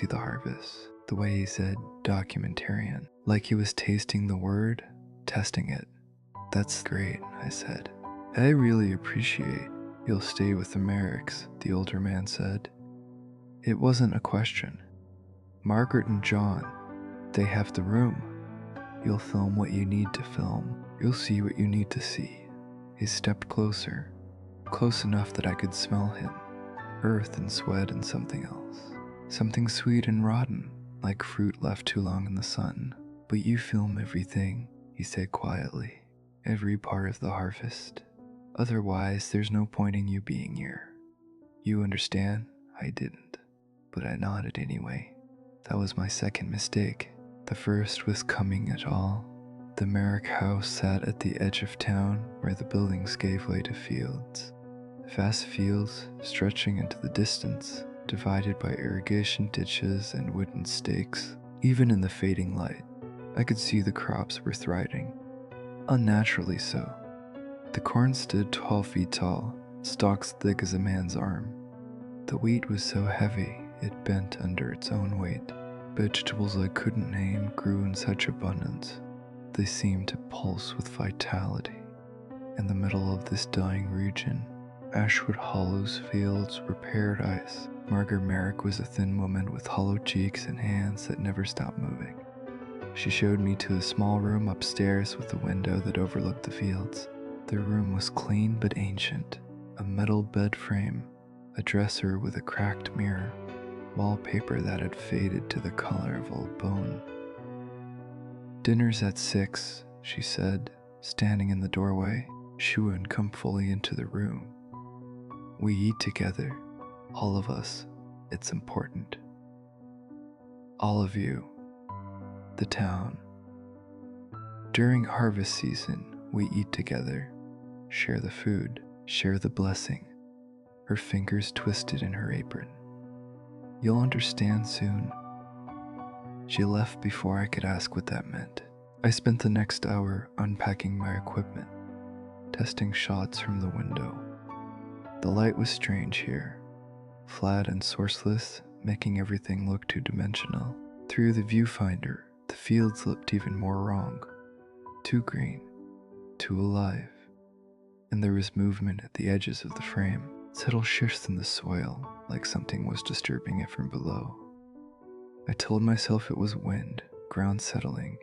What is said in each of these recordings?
See the harvest. The way he said documentarian, like he was tasting the word, testing it. That's great, I said. I really appreciate you'll stay with the Merricks, the older man said. It wasn't a question. Margaret and John, they have the room. You'll film what you need to film. You'll see what you need to see. He stepped closer, close enough that I could smell him. Earth and sweat and something else. Something sweet and rotten, like fruit left too long in the sun. But you film everything, he said quietly. Every part of the harvest. Otherwise, there's no point in you being here. You understand? I didn't. But I nodded anyway. That was my second mistake. The first was coming at all. The Merrick house sat at the edge of town where the buildings gave way to fields. Vast fields stretching into the distance, divided by irrigation ditches and wooden stakes. Even in the fading light, I could see the crops were thriving. Unnaturally so. The corn stood 12 feet tall, stalks thick as a man's arm. The wheat was so heavy it bent under its own weight. Vegetables I couldn't name grew in such abundance. They seemed to pulse with vitality. In the middle of this dying region, Ashwood Hollow's fields were paradise. Margaret Merrick was a thin woman with hollow cheeks and hands that never stopped moving. She showed me to a small room upstairs with a window that overlooked the fields. The room was clean but ancient. A metal bed frame, a dresser with a cracked mirror, wallpaper that had faded to the color of old bone. Dinner's at 6, she said, standing in the doorway. She wouldn't come fully into the room. We eat together, all of us. It's important. All of you. The town. During harvest season, we eat together, share the food, share the blessing. Her fingers twisted in her apron. You'll understand soon. She left before I could ask what that meant. I spent the next hour unpacking my equipment, testing shots from the window. The light was strange here, flat and sourceless, making everything look two-dimensional. Through the viewfinder, the fields looked even more wrong. Too green, too alive. And there was movement at the edges of the frame, subtle shifts in the soil, like something was disturbing it from below. I told myself it was wind, ground settling,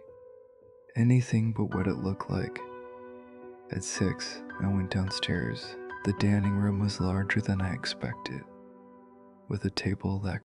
anything but what it looked like. At 6, I went downstairs. The dining room was larger than I expected, with a table that